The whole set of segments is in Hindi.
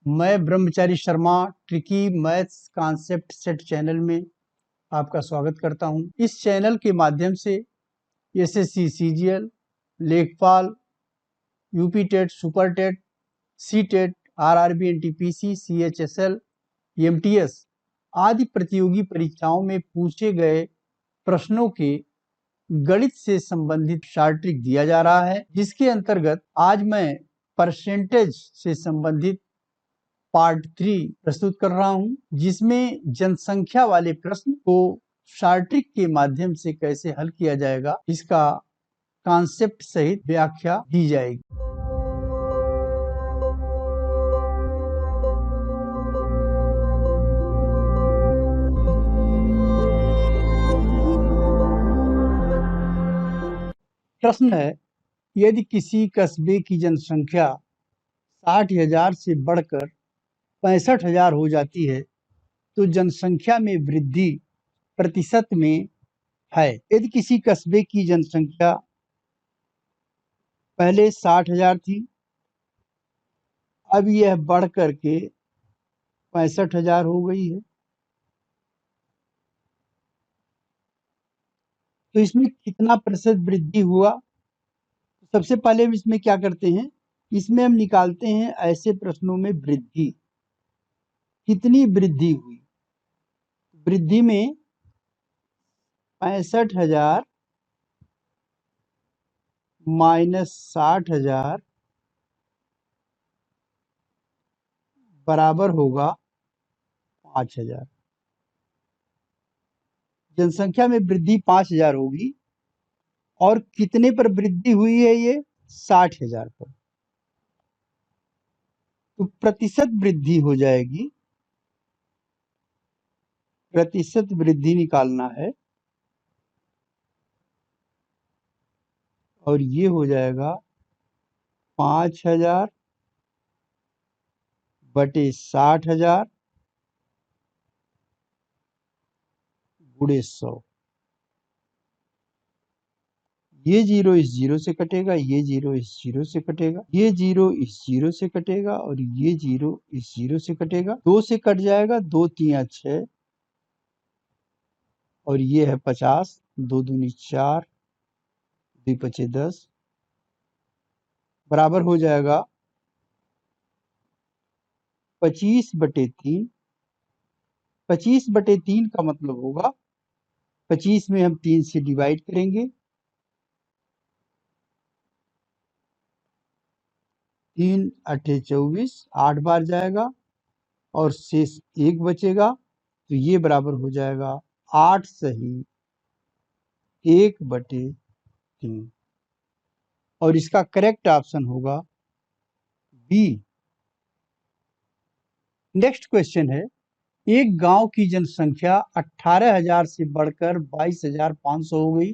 मैं ब्रह्मचारी Sharma tricky maths concept set channel में आपका स्वागत करता हूं। इस चैनल के माध्यम से एसएससी सीजीएल, लेखपाल, UP TET, super TET, C TET, RRB, NTPC, CHSL, MTS आदि प्रतियोगी परीक्षाओं में पूछे गए प्रश्नों के गणित से संबंधित शॉर्ट ट्रिक दिया जा रहा है, जिसके अंतर्गत आज मैं परसेंटेज से संबंधित पार्ट 3 प्रस्तुत कर रहा हूं, जिसमें जनसंख्या वाले प्रश्न को शॉर्ट ट्रिक के माध्यम से कैसे हल किया जाएगा, इसका कॉन्सेप्ट सहित व्याख्या दी जाएगी। प्रश्न है, यदि किसी कस्बे की जनसंख्या 60,000 से बढ़कर 65,000 हो जाती है तो जनसंख्या में वृद्धि प्रतिशत में है। यदि किसी कस्बे की जनसंख्या पहले 60,000 थी, अब यह बढ़ करके 65,000 हो गई है, तो इसमें कितना प्रतिशत वृद्धि हुआ? सबसे पहले हम इसमें क्या करते हैं, इसमें हम निकालते हैं ऐसे प्रश्नों में वृद्धि, कितनी वृद्धि हुई। वृद्धि में 65,000 माइनस 60,000 बराबर होगा 5,000। जनसंख्या में वृद्धि 5,000 होगी और कितने पर वृद्धि हुई है? ये 60,000 पर। तो प्रतिशत वृद्धि हो जाएगी, प्रतिशत वृद्धि निकालना है और ये हो जाएगा 5,000 बटे 60,000 गुणे 100। ये जीरो इस जीरो से कटेगा, ये जीरो इस जीरो से कटेगा, ये जीरो इस जीरो से कटेगा और ये जीरो इस जीरो से कटेगा। 2 से कट जाएगा, 2 तिया 6 और ये है 50, 2 दूनी 4, 2 पचे 10 बराबर हो जाएगा 25 बटे 3। 25 बटे 3 का मतलब होगा 25 में हम 3 से डिवाइड करेंगे, 3 अठे 24, 8 बार जाएगा और शेष 1 बचेगा, तो ये बराबर हो जाएगा 8 सही 1 बटे 3 और इसका करेक्ट ऑप्शन होगा बी। नेक्स्ट क्वेश्चन है, एक गांव की जनसंख्या 18,000 से बढ़कर 22,500 हो गई,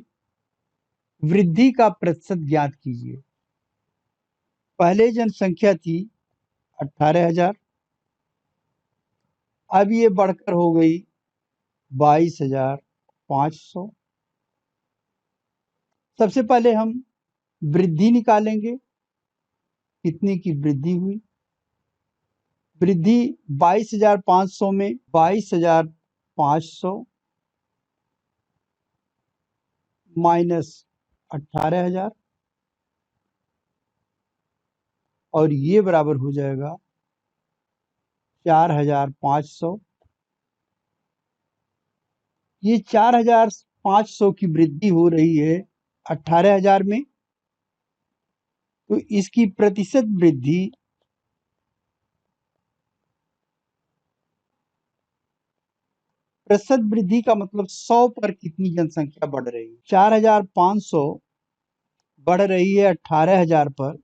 वृद्धि का प्रतिशत ज्ञात कीजिए। पहले जनसंख्या थी 18,000, अब ये बढ़कर हो गई 22,500। सबसे पहले हम वृद्धि निकालेंगे, कितने की वृद्धि हुई। वृद्धि 22,500 में 22,500 माइनस 18,000 और ये बराबर हो जाएगा 4,500। ये 4,500 की वृद्धि हो रही है 18,000 में, तो इसकी प्रतिशत वृद्धि प्रतिशत वृद्धि का मतलब 100 पर कितनी जनसंख्या बढ़ रही है। 4,500 बढ़ रही है 18,000 पर,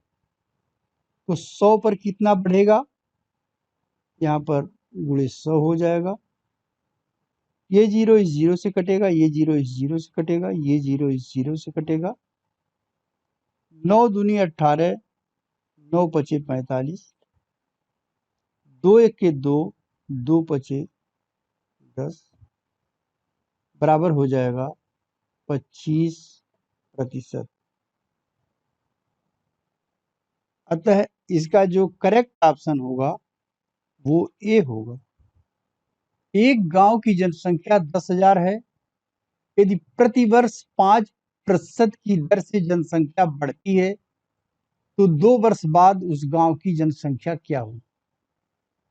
तो 100 पर कितना बढ़ेगा, यहाँ पर गुणे 100 हो जाएगा। ये जीरो इस जीरो से कटेगा, ये जीरो इस जीरो से कटेगा, ये जीरो इस जीरो से कटेगा। 9 दूनी 18, 9 पचे 45, 2 एक के 2, 2 पचे 10 बराबर हो जाएगा 25%। अतः इसका जो करेक्ट ऑप्शन होगा वो ए होगा। एक गांव की जनसंख्या 10,000 है। यदि प्रतिवर्ष 5% की दर से जनसंख्या बढ़ती है तो 2 वर्ष बाद उस गांव की जनसंख्या क्या होगी?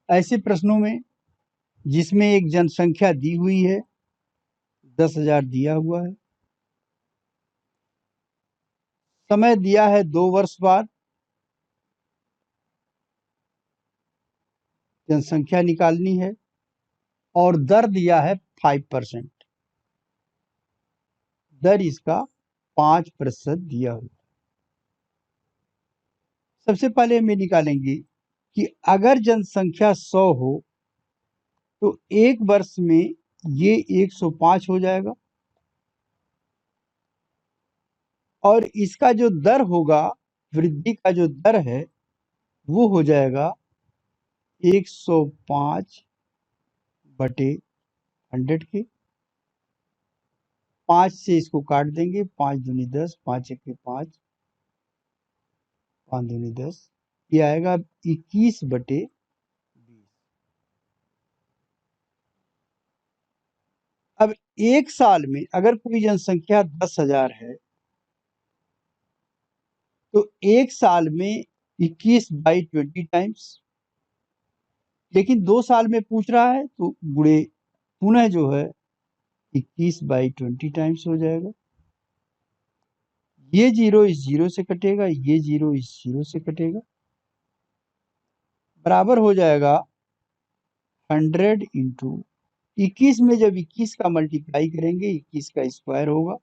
ऐसे प्रश्नों में जिसमें एक जनसंख्या दी हुई है, 10,000 दिया हुआ है, समय दिया है 2 वर्ष बाद, जनसंख्या निकालनी है और दर दिया है 5%। दर इसका 5% दिया हुआ। सबसे पहले हम ये निकालेंगे कि अगर जनसंख्या 100 हो तो एक वर्ष में ये 105 हो जाएगा और इसका जो दर होगा, वृद्धि का जो दर है, वो हो जाएगा 105/100 के। 5 से इसको काट देंगे, 5 दूनी 10, 5 1 5, 5 दूनी 10, ये आएगा 21/20। अब एक साल में अगर कोई जनसंख्या 10,000 है तो एक साल में 21/20 टाइम्स, लेकिन 2 साल में पूछ रहा है तो गुणे पुनः जो है 21/20 टाइम्स हो जाएगा। ये जीरो इस जीरो से कटेगा, ये जीरो इस जीरो से कटेगा, बराबर हो जाएगा 100 इंटू 21 में जब 21 का मल्टीप्लाई करेंगे 21 का स्क्वायर होगा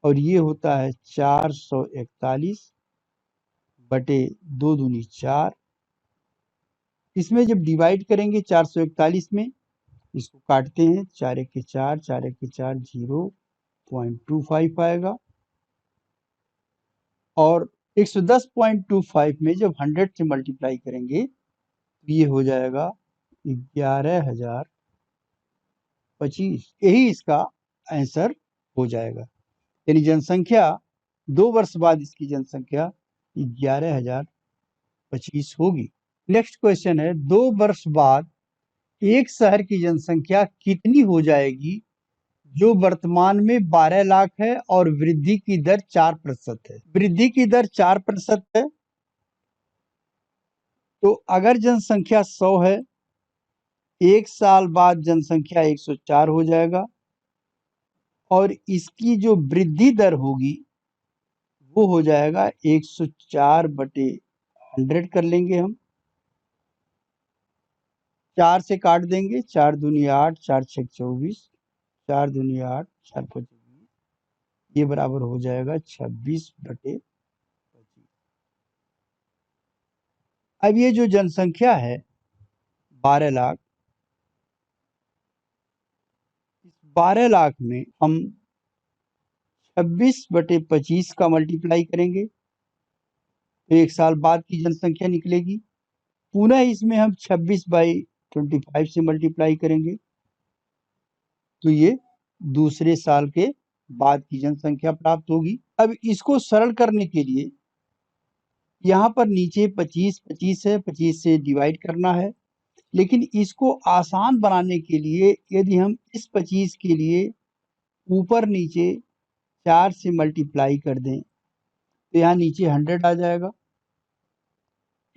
और ये होता है 441/2 दूनी 4। इसमें जब डिवाइड करेंगे 441 में, इसको काटते हैं, 4 1 4, 4 1 4, 0.25 आएगा और 110.25 में जब 100 से मल्टीप्लाई करेंगे तो ये हो जाएगा 11,025। यही इसका आंसर हो जाएगा। यानी जनसंख्या 2 वर्ष बाद इसकी जनसंख्या 11,025 होगी। नेक्स्ट क्वेश्चन है, 2 वर्ष बाद एक शहर की जनसंख्या कितनी हो जाएगी जो वर्तमान में 12 लाख है और वृद्धि की दर 4% है? वृद्धि की दर 4% है तो अगर जनसंख्या 100 है, एक साल बाद जनसंख्या 104 हो जाएगा और इसकी जो वृद्धि दर होगी वो हो जाएगा 104/100 कर लेंगे हम, 4 से काट देंगे, 4 दूनी 8, 4 6 24, 4 दूनी 8, 4 5 20, ये बराबर हो जाएगा 26/25। अब ये जो जनसंख्या है 12 लाख, इस 12 लाख में हम 26/25 का मल्टीप्लाई करेंगे तो एक साल बाद की जनसंख्या निकलेगी। पुनः इसमें हम 26/25 से मल्टीप्लाई करेंगे तो ये दूसरे साल के बाद की जनसंख्या प्राप्त होगी। अब इसको सरल करने के लिए यहाँ पर नीचे 25 है, 25 से डिवाइड करना है, लेकिन इसको आसान बनाने के लिए यदि हम इस 25 के लिए ऊपर नीचे 4 से मल्टीप्लाई कर दें तो यहाँ नीचे 100 आ जाएगा।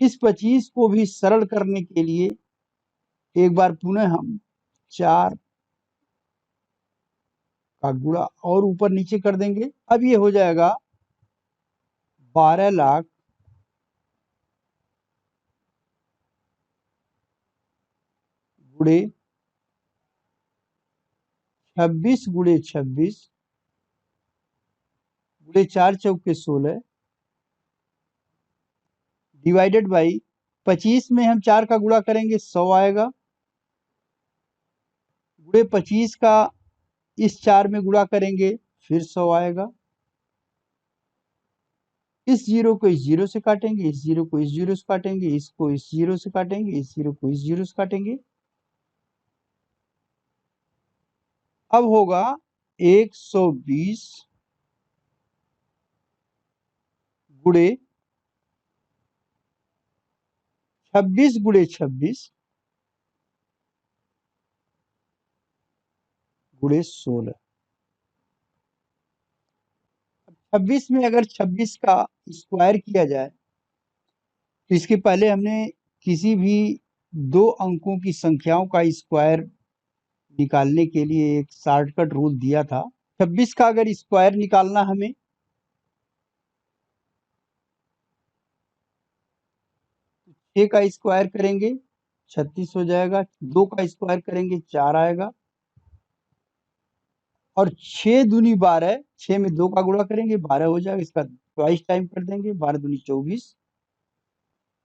इस 25 को भी सरल करने के लिए एक बार पुनः हम 4 का गुणा और ऊपर नीचे कर देंगे। अब ये हो जाएगा 12 लाख गुणे 26 गुणे 26 गुणे 4 चौके 16 डिवाइडेड बाई 25 में हम 4 का गुणा करेंगे 100 आएगा, गुणे 25 का इस 4 में गुणा करेंगे फिर 100 आएगा। इस जीरो को इस जीरो से काटेंगे, इस जीरो को इस जीरो से काटेंगे, इसको इस जीरो से काटेंगे, इस जीरो को इस जीरो से काटेंगे। अब होगा 120 गुणे 26 गुणे 26 गुणे 16। 26 में अगर 26 का स्क्वायर किया जाए तो इसके पहले हमने किसी भी दो अंकों की संख्याओं का स्क्वायर निकालने के लिए एक शॉर्टकट रूल दिया था। 26 का अगर स्क्वायर निकालना हमें, 6 का स्क्वायर करेंगे 36 हो जाएगा, 2 का स्क्वायर करेंगे 4 आएगा, और 6 दूनी 12, 6 में 2 का गुणा करेंगे 12 हो जाएगा, इसका ट्वाइस टाइम कर देंगे, 12 दूनी 24,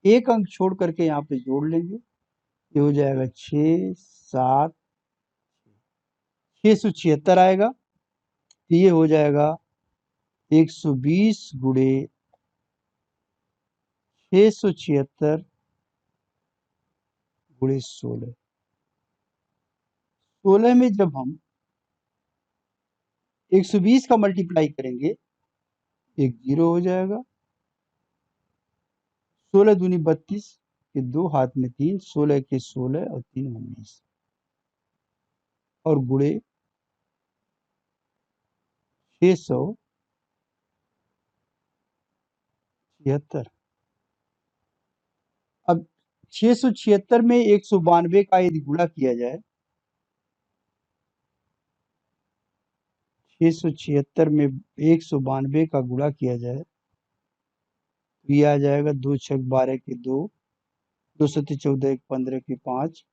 एक अंक छोड़ करके यहाँ पे जोड़ लेंगे, ये हो जाएगा 6 7 676 आएगा। तो ये हो जाएगा 120 गुणे 676 गुणे 16। 16 में जब हम 120 का मल्टीप्लाई करेंगे, एक जीरो हो जाएगा, 16 दूनी 32, के 2 हाथ में 3, 16 के 16 और 3 19, और गुणे 676। अब 676 में 192 का यदि गुणा किया जाए, 676 में 192 का गुणा किया जाए तो ये आ जाएगा 2 छक 12 के 2, 2 सत्ते 14, 1 15 के 5,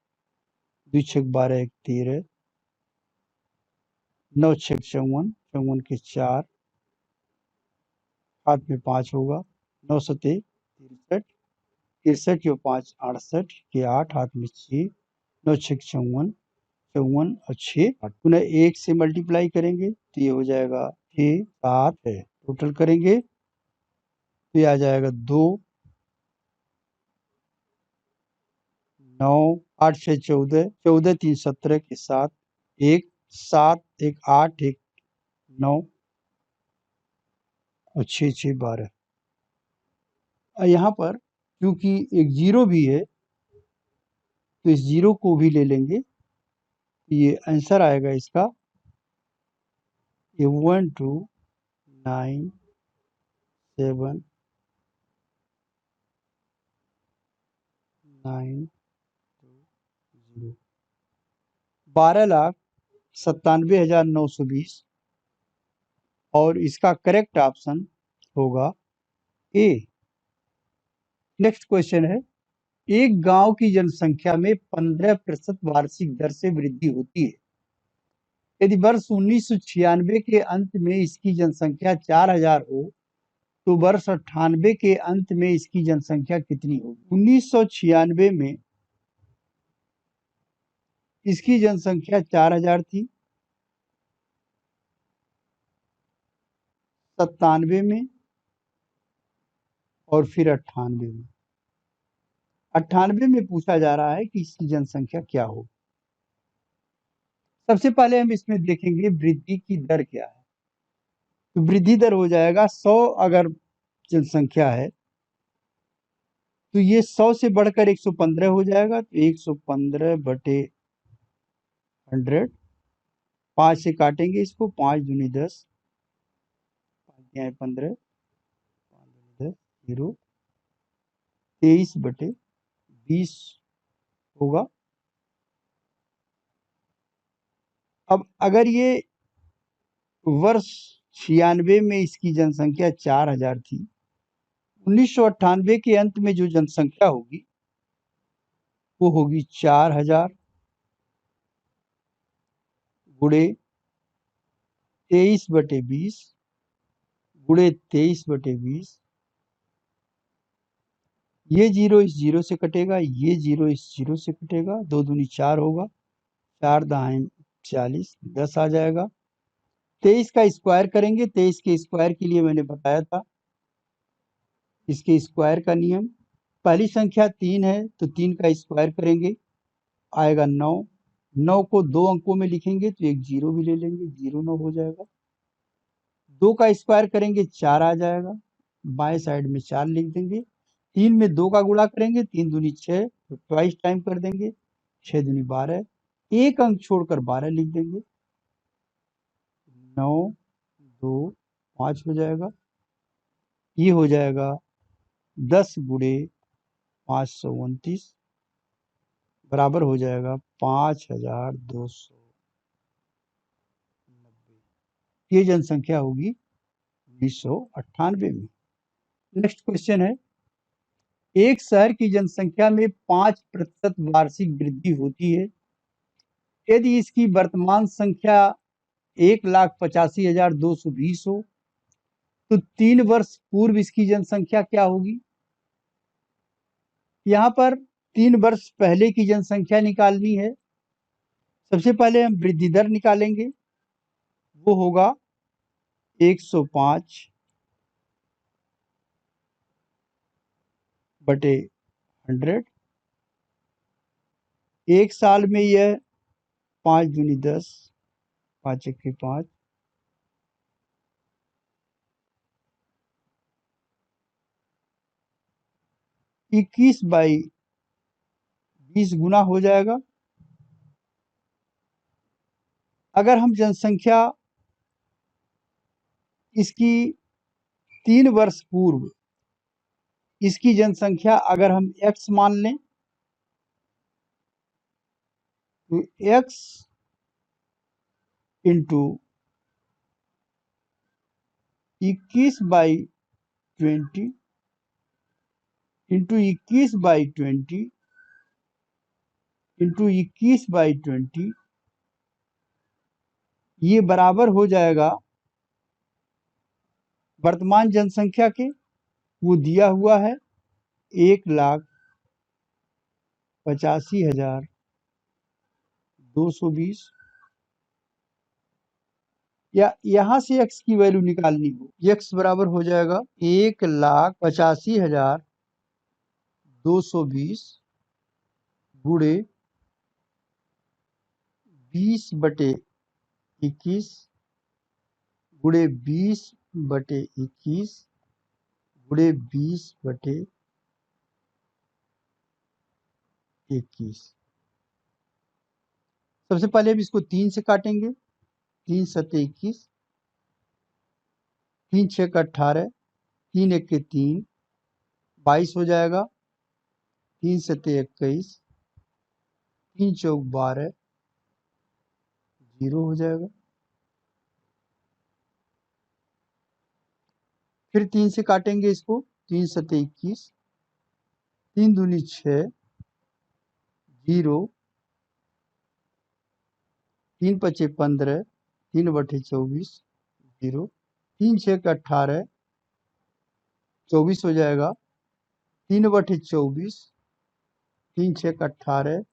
2 छक 12 1 13, 9 छक 54, 54 के 4, हाथ में 5 होगा, 9 सत्ते 63, 63 के 5 68 के 8, हाथ में 6, 9 छक 54, 54 और 6 पुनः 1 से मल्टीप्लाई करेंगे तो ये हो जाएगा 6 7 है, टोटल करेंगे तो ये आ जाएगा 2 9 8 6 14, 14 3 17 के 7, 1 7 1 8 1 9 और 6 6 12। यहाँ पर क्योंकि एक जीरो भी है तो इस जीरो को भी ले लेंगे, ये आंसर आएगा इसका, ये 1 2 9 7 9 0, 12,97,920, और इसका करेक्ट ऑप्शन होगा ए। नेक्स्ट क्वेश्चन है, एक गांव की जनसंख्या में 15% वार्षिक दर से वृद्धि होती है। यदि वर्ष 1996 के अंत में इसकी जनसंख्या 4000 हो तो वर्ष 98 के अंत में इसकी जनसंख्या कितनी होगी? 1996 में इसकी जनसंख्या 4000 थी, 97 में और फिर 98 में। 98 में पूछा जा रहा है कि इसकी जनसंख्या क्या होगी। सबसे पहले हम इसमें देखेंगे वृद्धि की दर क्या है। तो वृद्धि दर हो जाएगा 100 अगर जनसंख्या है तो ये 100 से बढ़कर 115 हो जाएगा, तो 115 बटे 100, 5 से काटेंगे इसको, 5 दूनी 10, 5 15, 5 0, 23 बटे 20 होगा। अब अगर ये वर्ष 96 में इसकी जनसंख्या 4000 थी, 1998 के अंत में जो जनसंख्या होगी वो होगी 4000 गुणे 23 बटे 20 गुणे 23 बटे 20, ये जीरो इस जीरो से कटेगा, ये जीरो इस जीरो से कटेगा, 2 दूनी 4 होगा, 4 दाएं 40, 10 आ जाएगा। 23 का स्क्वायर करेंगे, 23 के स्क्वायर के लिए मैंने बताया था इसके स्क्वायर का नियम। पहली संख्या 3 है तो 3 का स्क्वायर करेंगे, आएगा 9, 9 को 2 अंकों में लिखेंगे तो एक जीरो भी ले लेंगे, 0 9 हो जाएगा। 2 का स्क्वायर करेंगे 4 आ जाएगा, बाएं साइड में 4 लिख देंगे। 3 में 2 का गुणा करेंगे, 3 दूनी 6, तो ट्वाइस टाइम कर देंगे, 6 दूनी 12, एक अंक छोड़कर 12 लिख देंगे, 9 2 5 हो जाएगा। ये हो जाएगा 10 गुणे 529 बराबर हो जाएगा 5290। ये जनसंख्या होगी 1998 में। नेक्स्ट क्वेश्चन है, एक शहर की जनसंख्या में 5% वार्षिक वृद्धि होती है। यदि इसकी वर्तमान संख्या 1,85,220 हो तो 3 वर्ष पूर्व इसकी जनसंख्या क्या होगी। यहाँ पर 3 वर्ष पहले की जनसंख्या निकालनी है। सबसे पहले हम वृद्धि दर निकालेंगे, वो होगा 105 बटे 100। एक साल में यह 5 दूनी 10, 5 एक्के 5, 21/20 गुना हो जाएगा। अगर हम जनसंख्या इसकी 3 वर्ष पूर्व इसकी जनसंख्या अगर हम x मान लें तो x इंटू 21/20 इंटू 21/20 इंटू 21/20 ये बराबर हो जाएगा वर्तमान जनसंख्या के, वो दिया हुआ है 1,85,220। या यहां से x की वैल्यू निकालनी हो, x बराबर हो जाएगा 1,85,220 गुणे 20/21 गुणे 20/21 गुणे 20/21। सबसे पहले हम इसको 3 से काटेंगे, 3 सत्ते 21, 3 6 18, 3 1 के 3, 22 हो जाएगा, 3 सत्ते 21, 3 चौक 12, 0 हो जाएगा। फिर 3 से काटेंगे इसको, 3 सत्ते 21, 3 दूनी 6, 0, 3 पचे 15, 3 बटे 24, 0, 3 6 का 18, 24 हो जाएगा, 3 बटे 24, 3 6 का 18,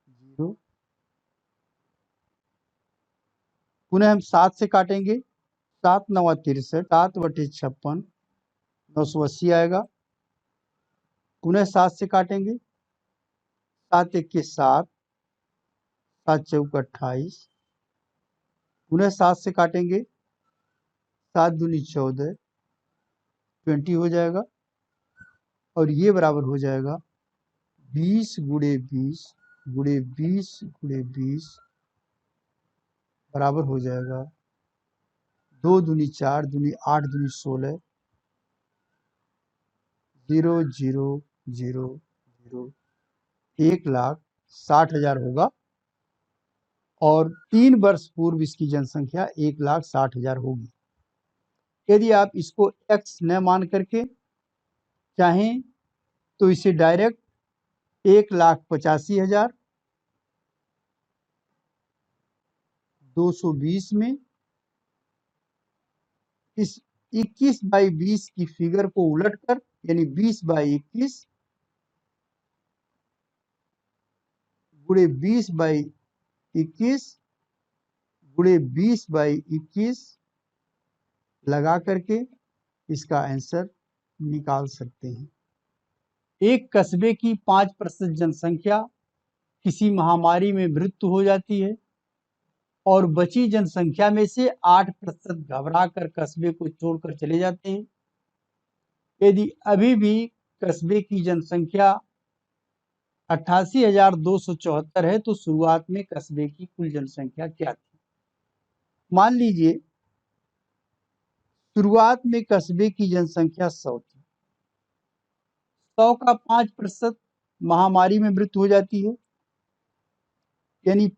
0। पुनः हम 7 से काटेंगे, 7 9 63, 7 बटे 56, 980 आएगा। पुनः 7 से काटेंगे, 7 1 के 7, 7 चौक 28, पुनः 7 से काटेंगे, 7 दूनी 14, 20 हो जाएगा। और ये बराबर हो जाएगा 20 गुणे 20 गुणे 20 गुणे 20 बराबर हो जाएगा 2 दूनी 4 दूनी 8 दूनी 16, 0 0 0 0, 1,60,000 होगा। और 3 वर्ष पूर्व इसकी जनसंख्या 1,60,000 होगी। यदि आप इसको x न मान करके चाहें तो इसे डायरेक्ट 1,85,220 में इस 21/20 की फिगर को उलटकर, यानी 20/21 गुणे 20/21 गुणे 20/21 लगा करके इसका आंसर निकाल सकते हैं। एक कस्बे की 5% जनसंख्या किसी महामारी में मृत्यु हो जाती है और बची जनसंख्या में से 8% घबरा कर कस्बे को छोड़कर चले जाते हैं। यदि अभी भी कस्बे की जनसंख्या 88,274 है तो शुरुआत में कस्बे की कुल जनसंख्या क्या थी। मान लीजिए शुरुआत में कस्बे की जनसंख्या 100 थी। 100 का 5% महामारी में मृत्यु हो जाती है, यानी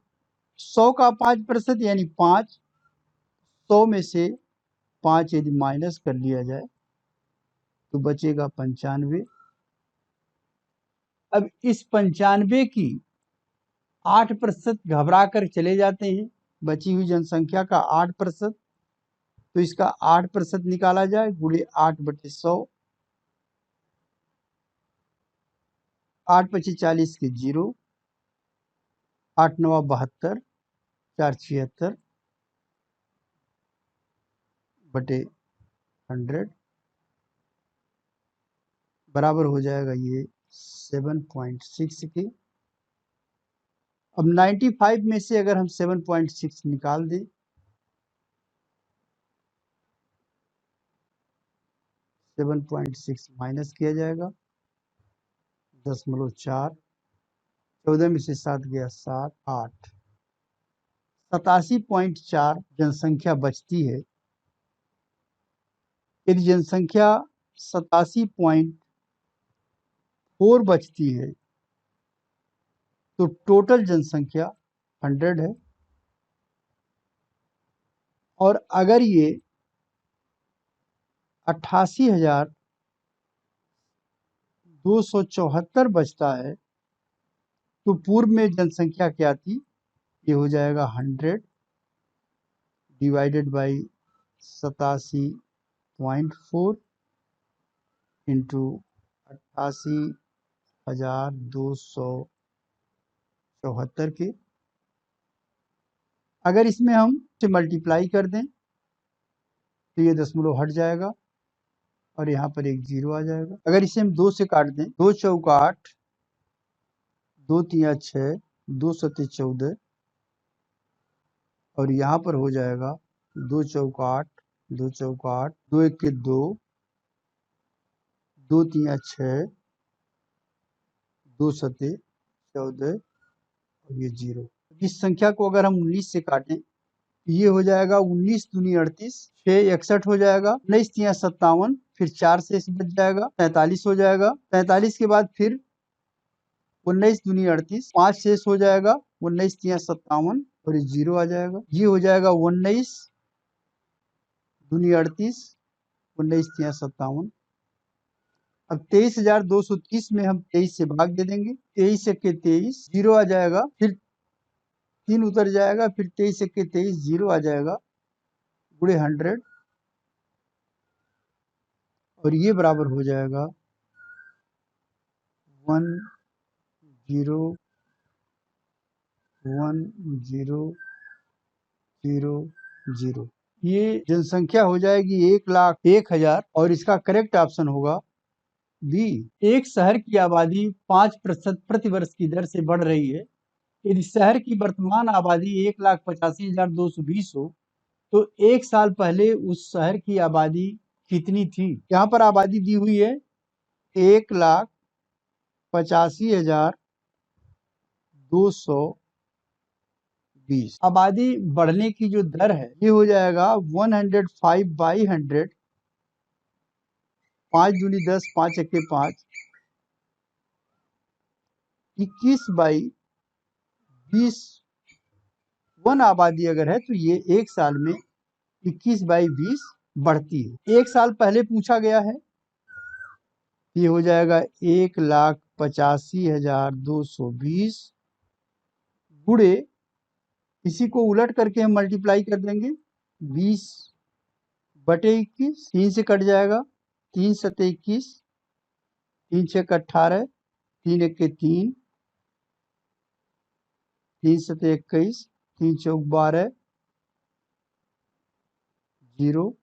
100 का 5% यानी 5। 100 में से 5 यदि माइनस कर लिया जाए तो बचेगा 95। अब इस 95 की 8% घबरा कर चले जाते हैं, बची हुई जनसंख्या का 8%। तो इसका 8% निकाला जाए, गुणे 8/100। 8 × 25 = 40 के 0, 8 × 9 = 72, 4 × 76 बटे 100 बराबर हो जाएगा ये 7.6 के। अब 95 में से अगर हम 7.6 निकाल दें, 7.6 माइनस किया जाएगा, 0.4, 14 में से 7 गया 7, 8, 87.4 जनसंख्या बचती है। यदि जनसंख्या 87.4 बचती है तो टोटल जनसंख्या 100 है। और अगर ये 88,274 बचता है तो पूर्व में जनसंख्या क्या थी? ये हो जाएगा 100 डिवाइडेड बाई 87.4 इंटू 88,274 के। अगर इसमें हम से मल्टीप्लाई कर दें तो ये दशमलव हट जाएगा और यहाँ पर एक 0 आ जाएगा। अगर इसे हम 2 से काट दें, 2 चौका 8, 2 तिया 6, 2 सते 14 और यहाँ पर हो जाएगा 2 चौका 8, 2 चौका 8, 2 एक के 2, 2 तिया 6, 2 सते 14 और ये 0। इस संख्या को अगर हम 19 से काटें, ये हो जाएगा 19 दूनी 38, 6 61 हो जाएगा, 19 तिया 57, फिर 4 से बच जाएगा 43 हो जाएगा। 43 के बाद फिर 19 दूनी 38, 5 शेष हो जाएगा, 19 तिया 57 और ये 0 आ जाएगा। ये हो जाएगा 19 दूनी 38, 19 तिया 57। अब 23,230 में हम 23 से भाग दे देंगे, 23 के 23, 0 आ जाएगा, फिर 3 उतर जाएगा, फिर 23 के 23, 0 आ जाएगा, गुणे 100 और ये बराबर हो जाएगा 101000। ये जनसंख्या हो जाएगी 1,01,000 और इसका करेक्ट ऑप्शन होगा बी। एक शहर की आबादी 5% प्रति वर्ष की दर से बढ़ रही है। यदि शहर की वर्तमान आबादी 1,85,220 हो तो एक साल पहले उस शहर की आबादी कितनी थी? यहाँ पर आबादी दी हुई है 1,85,220। आबादी बढ़ने की जो दर है ये हो जाएगा 105/100, 5 दूनी 10, 5 एके 5, 21/20। 1 आबादी अगर है तो ये एक साल में 21/20 बढ़ती है। एक साल पहले पूछा गया है, ये हो जाएगा 1,85,220 गुणे, इसी को उलट करके हम मल्टीप्लाई कर देंगे 20/21, 3 से कट जाएगा, 3 सते 21, 3 छक 18, 3 एक के 3, 3 सते 21, 3 चौक 12, 0,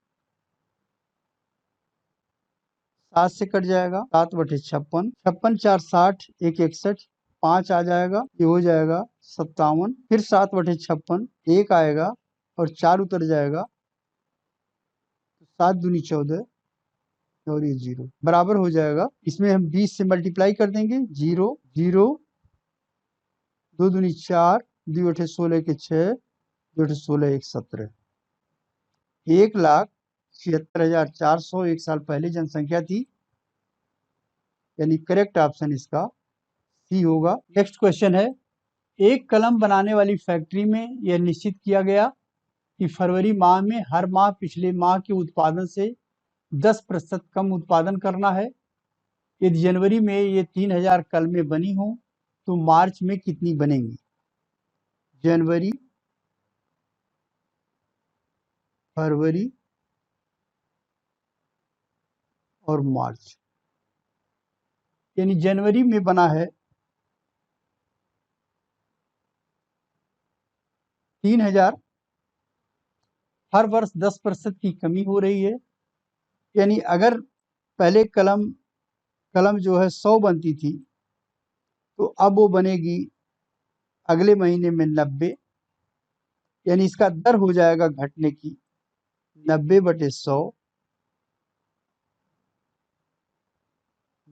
7 से कट जाएगा, 7/56, 56 4 60, 1 61, 5 आ जाएगा, ये हो जाएगा 57, फिर 7/56, 1 आएगा और 4 उतर जाएगा, 7 दूनी 14 और ये 0 बराबर हो जाएगा। इसमें हम 20 से मल्टीप्लाई कर देंगे, 0 0, 2 दूनी 4, 2 अठे 16 के 6, 2 अठे 16 1 17। 1,76,400 एक साल पहले जनसंख्या थी, यानी करेक्ट ऑप्शन इसका सी होगा। नेक्स्ट क्वेश्चन है, एक कलम बनाने वाली फैक्ट्री में यह निश्चित किया गया कि फरवरी माह में हर माह पिछले माह के उत्पादन से 10% कम उत्पादन करना है। यदि जनवरी में ये 3,000 कलमें बनी हों तो मार्च में कितनी बनेंगी? जनवरी, फरवरी और मार्च। यानी जनवरी में बना है 3,000, हर वर्ष 10% की कमी हो रही है। यानी अगर पहले कलम जो है 100 बनती थी तो अब वो बनेगी अगले महीने में 90, यानी इसका दर हो जाएगा घटने की 90/100,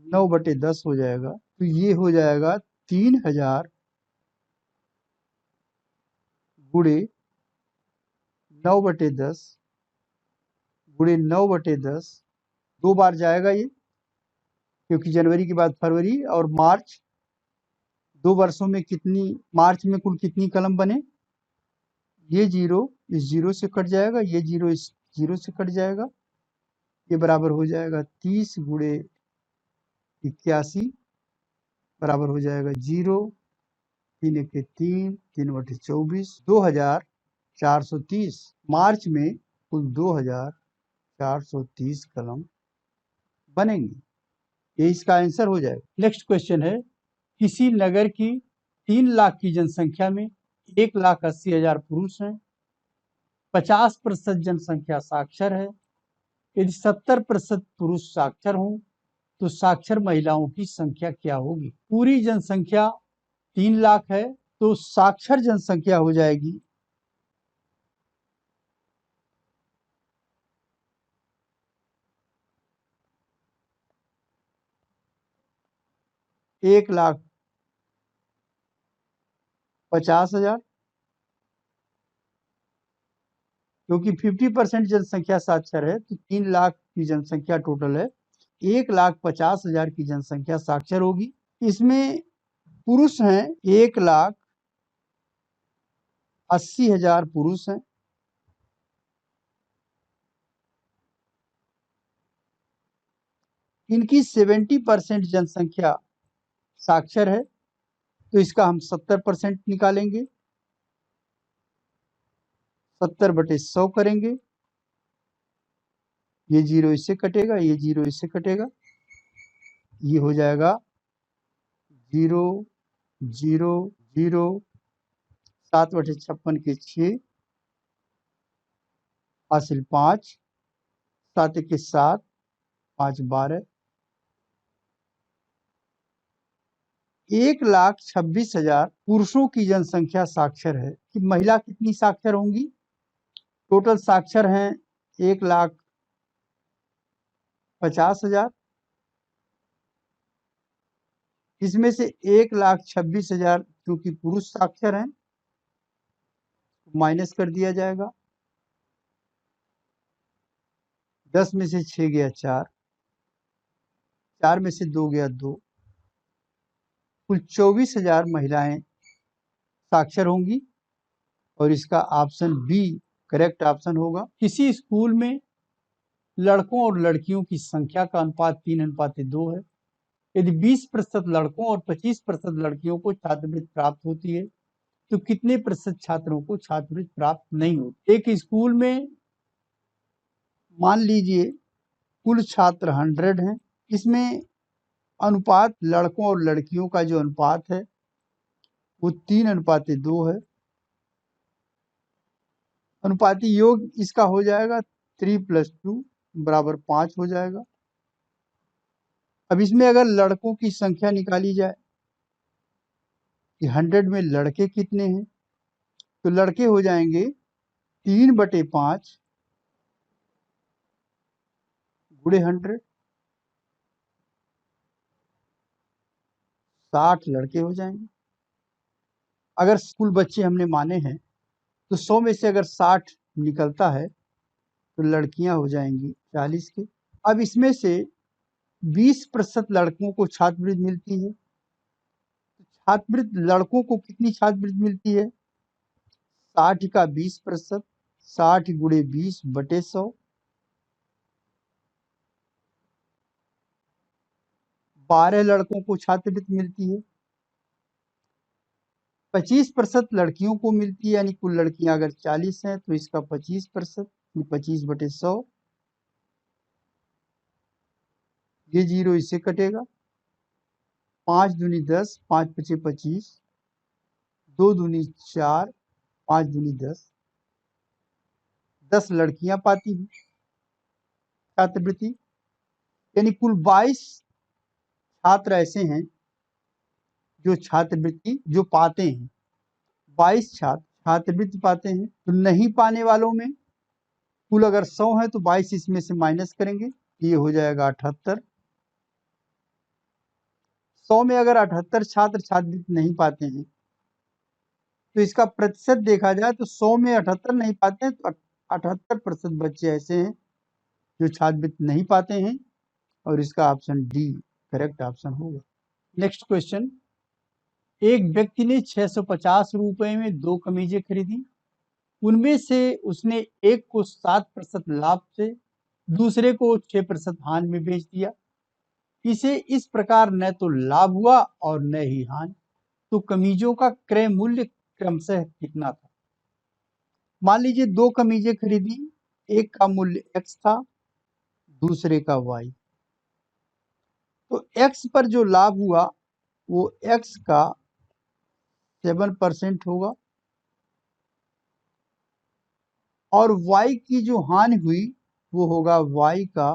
9/10 हो जाएगा। तो ये हो जाएगा 3,000 गुणे 9/10 गुणे 9/10, 2 बार जाएगा ये, क्योंकि जनवरी के बाद फरवरी और मार्च, 2 वर्षों में मार्च में कुल कितनी कलम बने? ये जीरो इस जीरो से कट जाएगा, ये जीरो इस जीरो से कट जाएगा, ये बराबर हो जाएगा 30 गुणे 81 बराबर हो जाएगा 0, 3 1 3, 3/24, 2,430। मार्च में कुल 2,430 कलम बनेंगी, ये इसका आंसर हो जाएगा। नेक्स्ट क्वेश्चन है, किसी नगर की 3 लाख की जनसंख्या में 1,80,000 पुरुष हैं, 50% जनसंख्या साक्षर है। यदि 70% पुरुष साक्षर हों तो साक्षर महिलाओं की संख्या क्या होगी? पूरी जनसंख्या 3 लाख है तो साक्षर जनसंख्या हो जाएगी 1,50,000, क्योंकि 50% जनसंख्या साक्षर है तो 3 लाख की जनसंख्या टोटल है, 1,50,000 की जनसंख्या साक्षर होगी। इसमें पुरुष हैं 1,80,000 पुरुष हैं, इनकी 70% जनसंख्या साक्षर है तो इसका हम 70% निकालेंगे, 70/100 करेंगे, ये जीरो इससे कटेगा, ये जीरो इससे कटेगा, ये हो जाएगा 0 0 0, 7/56 के 6, हासिल 5, 7 के 7, 5 12, 1,26,000 पुरुषों की जनसंख्या साक्षर है कि महिला कितनी साक्षर होंगी? टोटल साक्षर हैं 1,50,000, इसमें से 1,26,000 क्योंकि पुरुष साक्षर हैं माइनस कर दिया जाएगा, 10 में से 6 गया 4, 4 में से 2 गया 2, कुल 24,000 महिलाएं साक्षर होंगी और इसका ऑप्शन बी करेक्ट ऑप्शन होगा। किसी स्कूल में लड़कों और लड़कियों की संख्या का अनुपात 3:2 है। यदि 20% लड़कों और 25% लड़कियों को छात्रवृत्ति प्राप्त होती है तो कितने प्रतिशत छात्रों को छात्रवृत्ति प्राप्त नहीं होती? एक स्कूल में मान लीजिए कुल छात्र 100 हैं, इसमें अनुपात लड़कों और लड़कियों का जो अनुपात है वो 3:2 है। अनुपाती योग इसका हो जाएगा 3 + 2 = 5 हो जाएगा। अब इसमें अगर लड़कों की संख्या निकाली जाए कि 100 में लड़के कितने हैं तो लड़के हो जाएंगे 3/5 गुणे 100, 60 लड़के हो जाएंगे। अगर कुल बच्चे हमने माने हैं तो 100 में से अगर 60 निकलता है तो लड़कियां हो जाएंगी 40 के। अब इसमें से 20% लड़कों को छात्रवृत्ति मिलती है। छात्रवृत्ति लड़कों को कितनी छात्रवृत्ति मिलती है? 60 का 20%, 60 गुणे 20/100, 12 लड़कों को छात्रवृत्ति मिलती है। 25% लड़कियों को मिलती है, यानी कुल लड़कियां अगर 40 हैं तो इसका 25%, 25/100, ये 0 इससे कटेगा। 5 दूनी 10, 5 पचे 25, 2 दूनी 4, 5 दूनी 10, 10 लड़कियां पाती हैं छात्रवृत्ति, यानी कुल 22 छात्र ऐसे हैं जो छात्रवृत्ति जो पाते हैं। 22 छात्र छात्रवृत्ति पाते हैं। तो नहीं पाने वालों में कुल अगर 100 है तो 22 इसमें से माइनस करेंगे, ये हो जाएगा 78। 100 में अगर 78 छात्र छात्रवृत्ति नहीं पाते हैं तो इसका प्रतिशत देखा जाए तो 100 में 78 नहीं पाते हैं तो 78% बच्चे ऐसे हैं जो छात्रवृत्ति नहीं पाते हैं, और इसका ऑप्शन डी करेक्ट ऑप्शन होगा। नेक्स्ट क्वेश्चन, एक व्यक्ति ने 650 रुपए में 2 कमीजें खरीदी। उनमें से उसने एक को 7% लाभ से, दूसरे को 6% हानि में बेच दिया। इसे इस प्रकार न तो लाभ हुआ और न ही हानि, तो कमीजों का क्रय मूल्य क्रमशः कितना था? मान लीजिए 2 कमीजें खरीदी, एक का मूल्य x था, दूसरे का y। तो x पर जो लाभ हुआ वो x का 7% होगा, और y की जो हानि हुई वो होगा y का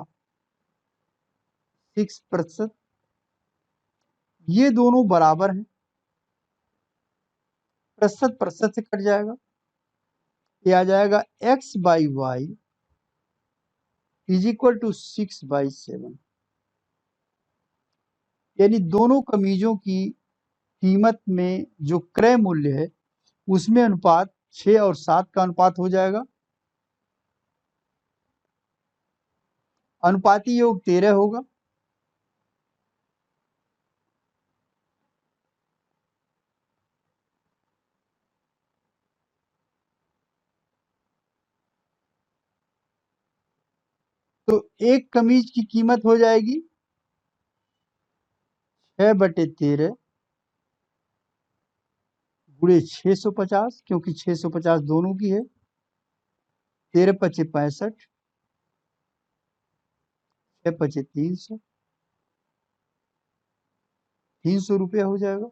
6%। ये दोनों बराबर हैं, प्रतिशत प्रतिशत से कट जाएगा, ये आ जाएगा x/y = 6/7। यानी दोनों कमीजों की कीमत में जो क्रय मूल्य है उसमें अनुपात 6 और 7 का अनुपात हो जाएगा। अनुपाती योग 13 होगा। तो एक कमीज की कीमत हो जाएगी 6/13 गुणे 650, क्योंकि 650 दोनों की है। 13 पचे 65, 6 पचे 300, 300 रुपया हो जाएगा।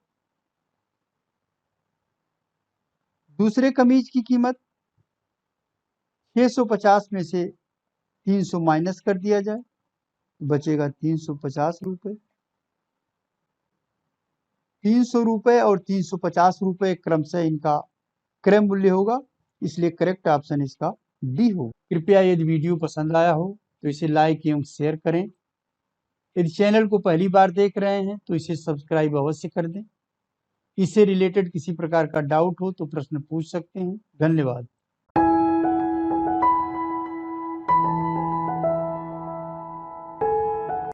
दूसरे कमीज की कीमत 650 में से 300 माइनस कर दिया जाए, बचेगा 350 रुपये। 300 रुपये और 350 रुपये क्रमशः इनका क्रय मूल्य होगा, इसलिए करेक्ट ऑप्शन इसका डी हो। कृपया यदि वीडियो पसंद आया हो तो इसे लाइक एवं शेयर करें। यदि चैनल को पहली बार देख रहे हैं तो इसे सब्सक्राइब अवश्य कर दें। इससे रिलेटेड किसी प्रकार का डाउट हो तो प्रश्न पूछ सकते हैं। धन्यवाद।